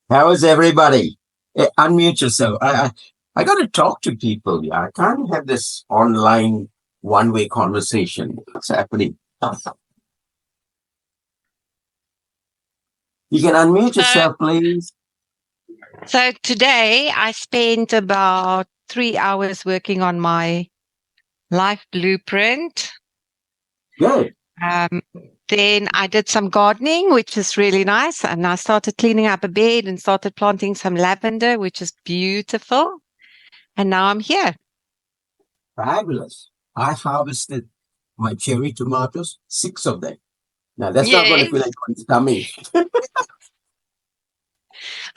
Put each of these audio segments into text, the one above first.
How is everybody? Unmute yourself. I got to talk to people. Yeah, I can't have this online one-way conversation. What's happening? You can unmute yourself, please. So today I spent about 3 hours working on my life blueprint. Good. Then I did some gardening, which is really nice. And I started cleaning up a bed and started planting some lavender, which is beautiful. And now I'm here. Fabulous. I harvested my cherry tomatoes, 6 of them. Now, that's not going to feel like one's tummy.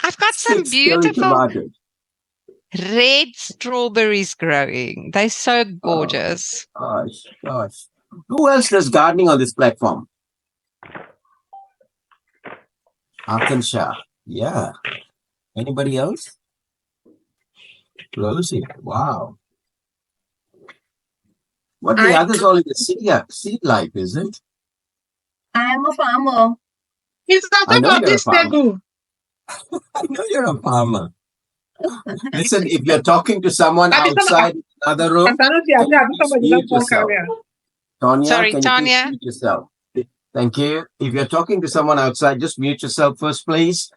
I've got some 6 cherry beautiful tomatoes. red strawberries growing. They're so gorgeous. Gosh. Who else does gardening on this platform? Akansha. Yeah. Anybody else? Rosie. Wow. What the others all in the seed life, is it? I am a farmer. I know you're a farmer. I know you're a farmer. Listen, if you're talking to someone outside in another room, mute yourself. Tanya, Sorry, can Tanya. you please mute yourself? Thank you. If you're talking to someone outside, just mute yourself first, please.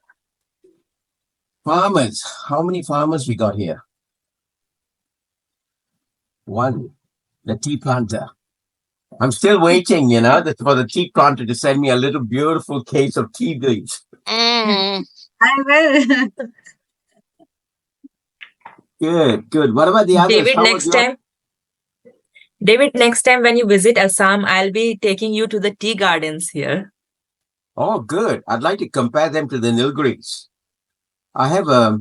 Farmers. How many farmers we got here? 1. The tea planter. I'm still waiting, for the tea planter to send me a little beautiful case of tea leaves. I will. Good. What about the others? David, next time when you visit Assam, I'll be taking you to the tea gardens here. Oh, good. I'd like to compare them to the Nilgiris. I have a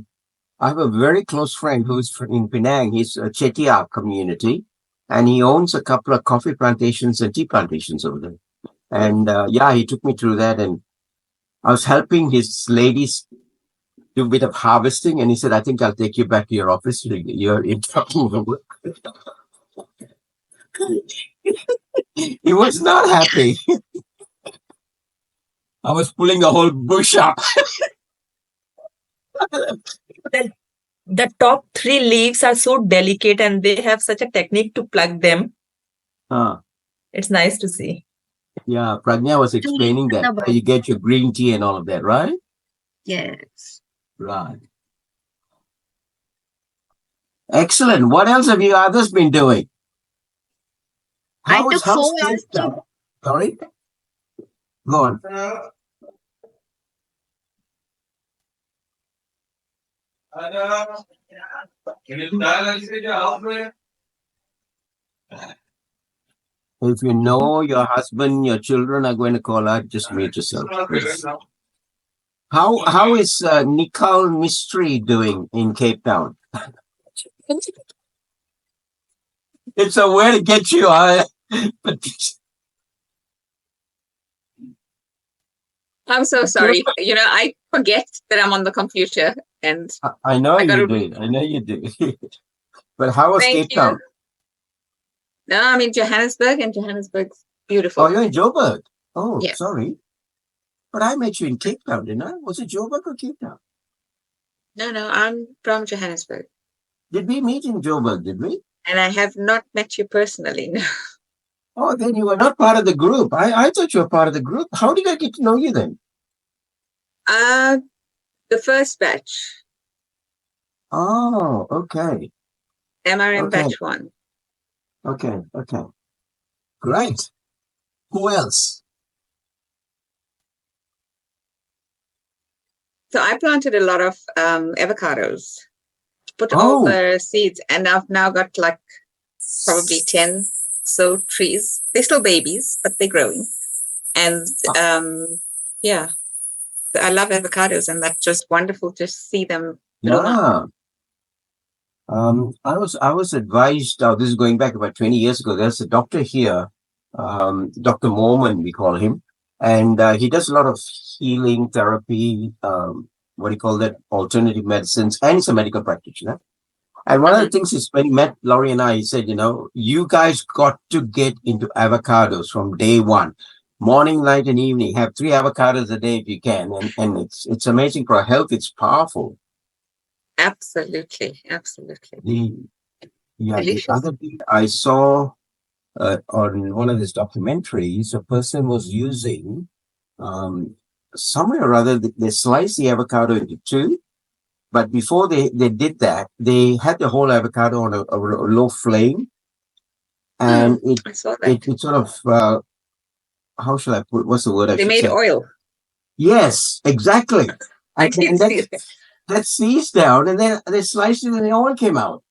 very close friend who's in Penang. He's a Chettiar community, and he owns a couple of coffee plantations and tea plantations over there. And he took me through that, and I was helping his ladies do a bit of harvesting, and he said, I think I'll take you back to your office. You're interrupting work. He was not happy. I was pulling the whole bush up. The top 3 leaves are so delicate and they have such a technique to pluck them. It's nice to see. Yeah, Pragnya was explaining that you get your green tea and all of that, right? Yes. Right. Excellent. What else have you others been doing? I took 4 hours to... Sorry? Go on. If you know your husband, your children are going to call out, just mute yourself, please. How is Nicole Mystery doing in Cape Town? It's a way to get you. I'm so sorry. I forget that I'm on the computer, and I know you do. I know you do. But how was Cape Town? No, I'm in Johannesburg, and Johannesburg's beautiful. Oh, you're in Joburg. Oh, yeah. Sorry. But I met you in Cape Town, didn't I? Was it Joburg or Cape Town? No, I'm from Johannesburg. Did we meet in Joburg, did we? And I have not met you personally, no. Oh, then you were not part of the group. I thought you were part of the group. How did I get to know you then? The first batch. Oh, okay. MRM batch 1. Okay. Great. Who else? So I planted a lot of avocados. Put all the seeds, and I've now got like probably 10 trees. They're still babies, but they're growing. And I love avocados, and that's just wonderful to see them grow up. I was advised, this is going back about 20 years ago, there's a doctor here, Dr. Mormon, we call him, and he does a lot of healing therapy, alternative medicines, and he's a medical practitioner. And one of the things is when he met Laurie and I, he said, you guys got to get into avocados from day one. morning, night, and evening. Have 3 avocados a day if you can, and it's amazing for health. It's powerful. Absolutely. The Delicious. other thing I saw on one of his documentaries, a person was using somewhere or other, they sliced the avocado into 2, but before they did that, they had the whole avocado on a low flame, and I saw that. it sort of how shall I put? What's the word? They made oil. Yes, exactly. I did see that seized down, and then they sliced it, and the oil came out.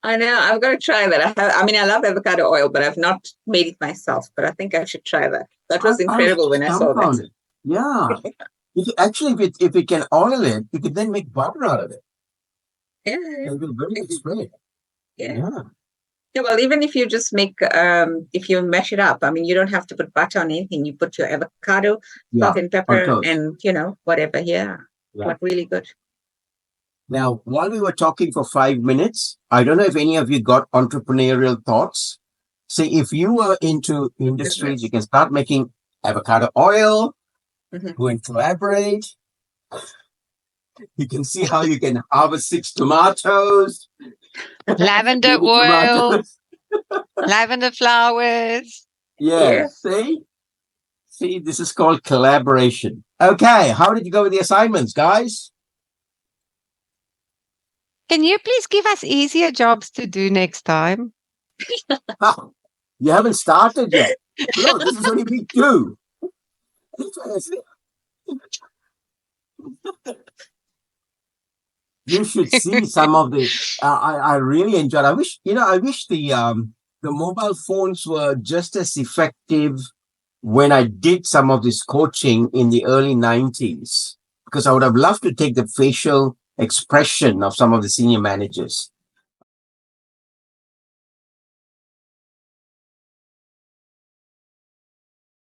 I know. I've got to try that. I love avocado oil, but I've not made it myself. But I think I should try that. That was incredible when I saw that. Yeah. If it can oil it, you can then make butter out of it. Yeah. It'll be very good spread. Yeah. Yeah, well, even if you just make, if you mash it up, you don't have to put butter on anything. You put your avocado, salt and pepper, and, whatever. Yeah. But really good. Now, while we were talking for 5 minutes, I don't know if any of you got entrepreneurial thoughts. See, if you were into industries, you can start making avocado oil, go and collaborate. You can see how you can harvest 6 tomatoes. Lavender oil, lavender flowers. Yes. See, this is called collaboration. Okay, how did you go with the assignments, guys? Can you please give us easier jobs to do next time? You haven't started yet. No, this is only week 2. You should see some of the. I really enjoyed. I wish the mobile phones were just as effective when I did some of this coaching in the early 90s, because I would have loved to take the facial expression of some of the senior managers